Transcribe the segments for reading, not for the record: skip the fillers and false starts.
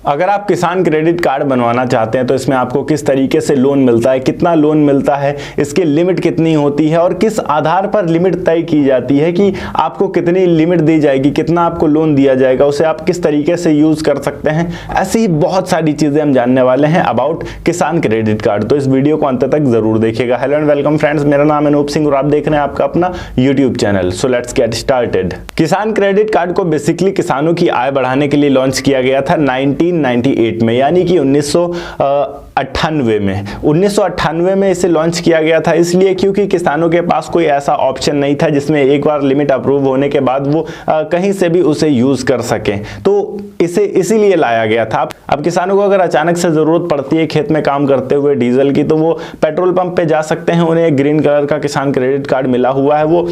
अगर आप किसान क्रेडिट कार्ड बनवाना चाहते हैं तो इसमें आपको किस तरीके से लोन मिलता है, कितना लोन मिलता है, इसकी लिमिट कितनी होती है और किस आधार पर लिमिट तय की जाती है कि आपको कितनी लिमिट दी जाएगी, कितना आपको लोन दिया जाएगा, उसे आप किस तरीके से यूज कर सकते हैं, ऐसी ही बहुत सारी चीजें हम जानने वाले हैं अबाउट किसान क्रेडिट कार्ड। तो इस वीडियो को अंत तक जरूर देखिएगा। हेलो एंड वेलकम फ्रेंड्स, मेरा नाम है अनूप सिंह और आप देख रहे हैं आपका अपना YouTube channel. So let's get started. किसान क्रेडिट कार्ड को बेसिकली किसानों की आय बढ़ाने के लिए लॉन्च किया गया था 1998 में, यानी कि 1998 में इसे लॉन्च किया गया था। इसलिए क्योंकि किसानों के पास कोई ऐसा ऑप्शन नहीं था जिसमें एक बार लिमिट अप्रूव होने के बाद वो कहीं से भी उसे यूज कर सकें, तो इसे इसीलिए लाया गया था। अब किसानों को अगर अचानक से जरूरत पड़ती है खेत में काम करते हुए डीजल की, तो वो पेट्रोल पंप पे जा सकते हैं, उन्हें एक ग्रीन कलर का किसान क्रेडिट कार्ड मिला हुआ है। वो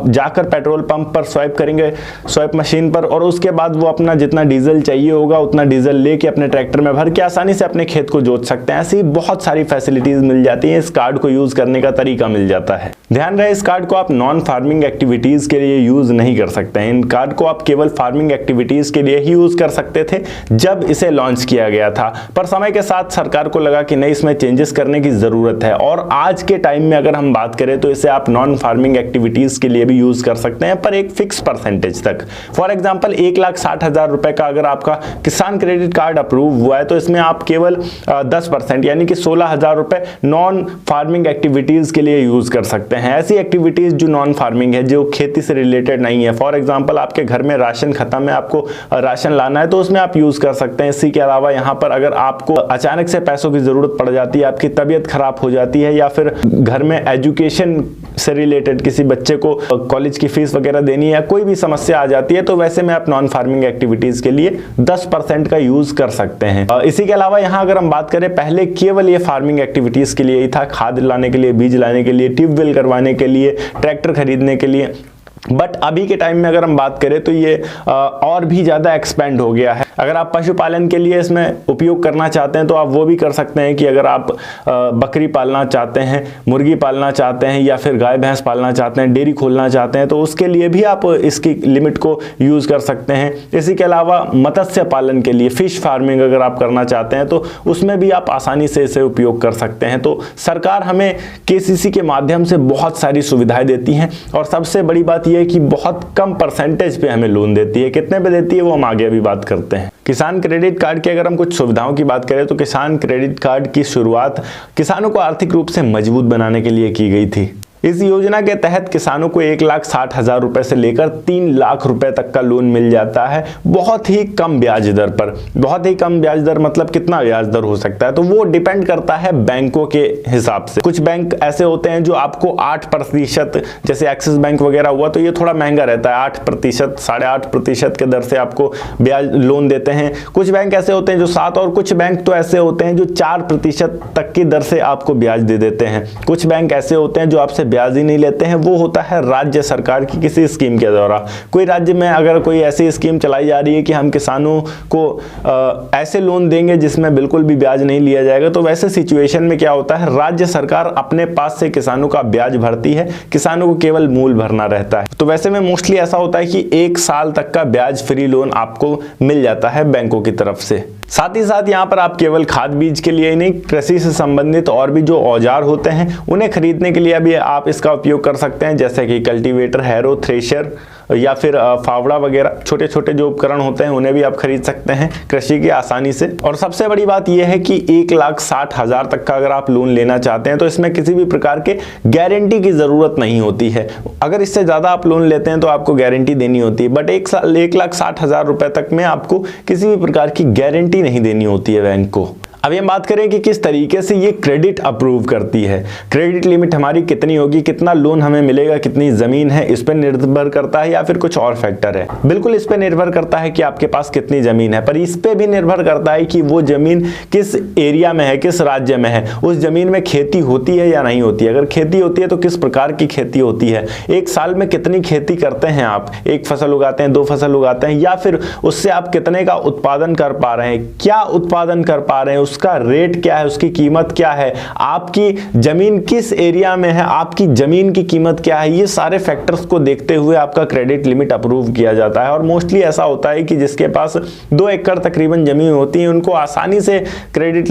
जाकर पेट्रोल पंप पर स्वाइप करेंगे, स्वाइप मशीन पर, और उसके बाद वो अपना जितना डीजल चाहिए होगा उतना डीजल लेके अपने ट्रैक्टर में भर के आसानी से अपने खेत को जोत सकते हैं। ऐसी बहुत सारी फैसिलिटीज मिल जाती हैं, इस कार्ड को यूज करने का तरीका मिल जाता है। ध्यान रहे, इस कार्ड को आप नॉन फार्मिंग एक्टिविटीज के लिए यूज नहीं कर सकते हैं। इन कार्ड को आप केवल फार्मिंग एक्टिविटीज के लिए ही यूज कर सकते थे जब इसे लॉन्च किया गया था, पर समय के साथ सरकार को लगा कि नहीं, इसमें चेंजेस करने की जरूरत है। और आज के टाइम में अगर हम बात करें तो इसे आप नॉन फार्मिंग एक्टिविटीज के लिए भी यूज कर सकते हैं, पर एक फिक्स परसेंटेज तक। फॉर एग्जाम्पल 1,60,000 रुपए का अगर आपका किसान क्रेडिट कार्ड अप्रूव हुआ है तो इसमें आप केवल 10% यानी कि 16,000 रुपए नॉन फार्मिंग एक्टिविटीज के लिए यूज कर सकते हैं। ऐसी एक्टिविटीज जो नॉन फार्मिंग है, जो खेती से रिलेटेड नहीं है, फॉर एग्जांपल आपके घर में राशन खत्म है, आपको राशन लाना है, तो उसमें आप यूज कर सकते हैं। इसी के अलावा यहाँ पर अगर आपको अचानक से पैसों की जरूरत पड़ जाती है, आपकी तबीयत खराब हो जाती है, या फिर घर में एजुकेशन से रिलेटेड किसी बच्चे को कॉलेज की फीस वगैरह देनी है, या कोई भी समस्या आ जाती है, तो वैसे में आप नॉन फार्मिंग एक्टिविटीज के लिए 10% का यूज कर सकते हैं। इसी के अलावा यहाँ अगर हम बात करें, पहले केवल ये फार्मिंग एक्टिविटीज के लिए ही था, खाद लाने के लिए, बीज लाने के लिए, ट्यूबवेल करवाने के लिए, ट्रैक्टर खरीदने के लिए। बट अभी के टाइम में अगर हम बात करें तो ये और भी ज़्यादा एक्सपेंड हो गया है। अगर आप पशुपालन के लिए इसमें उपयोग करना चाहते हैं तो आप वो भी कर सकते हैं कि अगर आप बकरी पालना चाहते हैं, मुर्गी पालना चाहते हैं, या फिर गाय भैंस पालना चाहते हैं, डेयरी खोलना चाहते हैं, तो उसके लिए भी आप इसकी लिमिट को यूज़ कर सकते हैं। इसी के अलावा मत्स्य पालन के लिए, फिश फार्मिंग अगर आप करना चाहते हैं तो उसमें भी आप आसानी से इसे उपयोग कर सकते हैं। तो सरकार हमें केसीसी के माध्यम से बहुत सारी सुविधाएं देती हैं, और सबसे बड़ी बात यह है कि बहुत कम परसेंटेज पे हमें लोन देती है। कितने पे देती है वो हम आगे अभी बात करते हैं। किसान क्रेडिट कार्ड की अगर हम कुछ सुविधाओं की बात करें तो किसान क्रेडिट कार्ड की शुरुआत किसानों को आर्थिक रूप से मजबूत बनाने के लिए की गई थी। इस योजना के तहत किसानों को 1,60,000 रुपए से लेकर 3 लाख रुपए तक का लोन मिल जाता है, बहुत ही कम ब्याज दर पर। बहुत ही कम ब्याज दर मतलब कितना ब्याज दर हो सकता है, तो वो डिपेंड करता है बैंकों के हिसाब से। कुछ बैंक ऐसे होते हैं जो आपको 8%, जैसे एक्सिस बैंक वगैरह हुआ, तो ये थोड़ा महंगा रहता है, 8%, 8.5% के दर से आपको ब्याज लोन देते हैं। कुछ बैंक ऐसे होते हैं जो 7, और कुछ बैंक तो ऐसे होते हैं जो 4% तक की दर से आपको ब्याज दे देते हैं। कुछ बैंक ऐसे होते हैं जो आपसे ब्याज ही नहीं लेते हैं, वो होता है राज्य सरकार की किसी स्कीम के द्वारा। कोई राज्य में अगर कोई ऐसी स्कीम चलाई जा रही है कि हम किसानों को ऐसे लोन देंगे जिसमें बिल्कुल भी ब्याज नहीं लिया जाएगा, तो वैसे सिचुएशन में क्या होता है, राज्य सरकार अपने पास से किसानों का ब्याज भरती है, किसानों को केवल मूल भरना रहता है। तो वैसे में मोस्टली ऐसा होता है कि 1 साल तक का ब्याज फ्री लोन आपको मिल जाता है बैंकों की तरफ से। साथ ही साथ यहाँ पर आप केवल खाद बीज के लिए ही नहीं, कृषि से संबंधित और भी जो औजार होते हैं उन्हें खरीदने के लिए भी आप इसका उपयोग कर सकते हैं, जैसे कि कल्टीवेटर, हैरो, थ्रेशर, या फिर फावड़ा वगैरह छोटे छोटे जो उपकरण होते हैं उन्हें भी आप खरीद सकते हैं कृषि की आसानी से। और सबसे बड़ी बात यह है कि 1,60,000 तक का अगर आप लोन लेना चाहते हैं तो इसमें किसी भी प्रकार के गारंटी की जरूरत नहीं होती है। अगर इससे ज्यादा आप लोन लेते हैं तो आपको गारंटी देनी होती है, बट 1,60,000 रुपए तक में आपको किसी भी प्रकार की गारंटी नहीं देनी होती है बैंक को। अब हम बात करें कि किस तरीके से ये क्रेडिट अप्रूव करती है। क्रेडिट लिमिट हमारी कितनी होगी, कितना लोन हमें मिलेगा, कितनी जमीन है, इस पर निर्भर करता है, या फिर कुछ और फैक्टर है? बिल्कुल इस पर निर्भर करता है कि आपके पास कितनी जमीन है, पर इस पे भी निर्भर करता है कि वो जमीन किस एरिया में है, किस राज्य में है, उस जमीन में खेती होती है या नहीं होती है। अगर खेती होती है तो किस प्रकार की खेती होती है, एक साल में कितनी खेती करते हैं आप, 1 फसल उगाते हैं, 2 फसल उगाते हैं, या फिर उससे आप कितने का उत्पादन कर पा रहे हैं, क्या उत्पादन कर पा रहे हैं, उसका रेट क्या है, उसकी कीमत क्या है, आपकी जमीन किस एरिया में है, आपकी जमीन की कीमत क्या है, ये सारे फैक्टर्स को देखते हुए आपका क्रेडिट लिमिट अप्रूव किया जाता है। और मोस्टली ऐसा होता है कि जिसके पास 2 एकड़ तकरीबन जमीन होती है उनको आसानी से क्रेडिट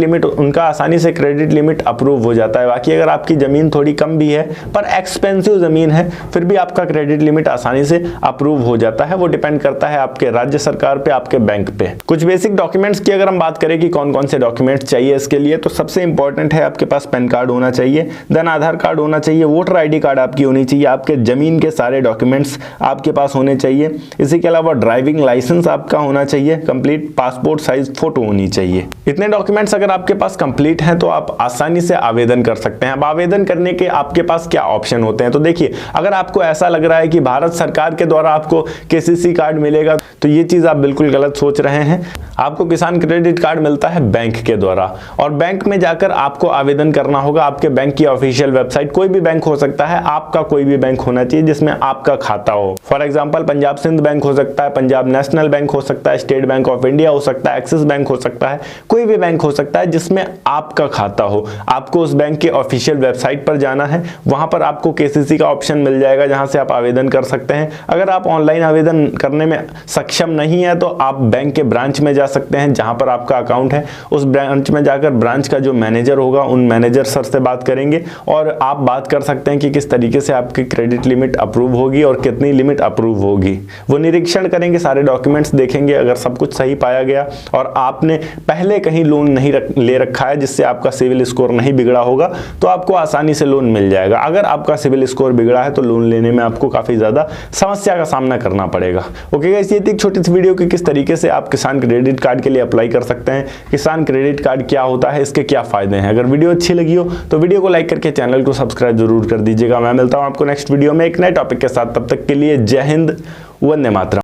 लिमिट अप्रूव हो जाता है। बाकी अगर आपकी जमीन थोड़ी कम भी है पर एक्सपेंसिव जमीन है, फिर भी आपका क्रेडिट लिमिट आसानी से अप्रूव हो जाता है। वो डिपेंड करता है आपके राज्य सरकार पे, आपके बैंक पे। कुछ बेसिक डॉक्यूमेंट्स की अगर हम बात करें कि कौन कौन से डॉक्यूमेंट्स चाहिए इसके लिए, तो सबसे इंपॉर्टेंट है आपके पास पैन कार्ड होना चाहिए, देन आधार कार्ड होना चाहिए, वोटर आईडी कार्ड आपकी होनी चाहिए, आपके जमीन के सारे डॉक्यूमेंट्स आपके पास होने चाहिए। इसी के अलावा ड्राइविंग लाइसेंस आपका होना चाहिए, कंप्लीट पासपोर्ट साइज फोटो होनी चाहिए। इतने डॉक्यूमेंट्स अगर आपके पास कंप्लीट हैं तो आप आसानी से आवेदन कर सकते हैं। अब आवेदन करने के आपके पास क्या ऑप्शन होते हैं, तो देखिए, अगर आपको ऐसा लग रहा है कि भारत सरकार के द्वारा आपको केसीसी कार्ड मिलेगा, तो ये चीज आप बिल्कुल गलत सोच रहे हैं। आपको किसान क्रेडिट कार्ड मिलता है बैंक के द्वारा, और बैंक में जाकर आपको आवेदन करना होगा। आपके बैंक की ऑफिशियल वेबसाइट, कोई भी बैंक हो सकता है, आपका कोई भी बैंक होना चाहिए जिसमें आपका खाता हो। For example Punjab Sind bank हो सकता है, पंजाब नेशनल बैंक हो सकता है, स्टेट बैंक ऑफ इंडिया हो सकता है, एक्सिस बैंक हो सकता है, कोई भी बैंक हो सकता है जिसमें आपका खाता हो। आपको उस बैंक के ऑफिशियल वेबसाइट पर जाना है, वहां पर आपको केसीसी का ऑप्शन मिल जाएगा जहां से आप आवेदन कर सकते हैं। अगर आप ऑनलाइन आवेदन करने में सक्षम नहीं है तो आप बैंक के ब्रांच में जा सकते हैं जहां पर आपका अकाउंट है। उस ब्रांच में जाकर ब्रांच का जो मैनेजर होगा उन मैनेजर सर से बात करेंगे और आप बात कर सकते हैं कि किस तरीके से आपकी क्रेडिट लिमिट अप्रूव होगी और कितनी लिमिट अप्रूव होगी। वो निरीक्षण करेंगे, सारे डॉक्यूमेंट्स देखेंगे, अगर सब कुछ सही पाया गया और आपने पहले कहीं लोन नहीं ले रखा है जिससे आपका सिविल स्कोर नहीं बिगड़ा होगा, तो आपको आसानी से लोन मिल जाएगा। अगर आपका सिविल स्कोर बिगड़ा है तो लोन लेने में आपको काफी ज्यादा समस्या का सामना करना पड़ेगा। ओके गाइस, ये थी एक छोटी सी वीडियो कि किस तरीके से आप किसान क्रेडिट कार्ड के लिए अप्लाई कर सकते हैं, किसान क्रेडिट कार्ड क्या होता है, इसके क्या फायदे हैं। अगर वीडियो अच्छी लगी हो तो वीडियो को लाइक करके चैनल को सब्सक्राइब जरूर कर दीजिएगा। मैं मिलता हूं आपको नेक्स्ट वीडियो में एक नए टॉपिक के साथ, तब तक के लिए जय हिंद, वंदे मातरम।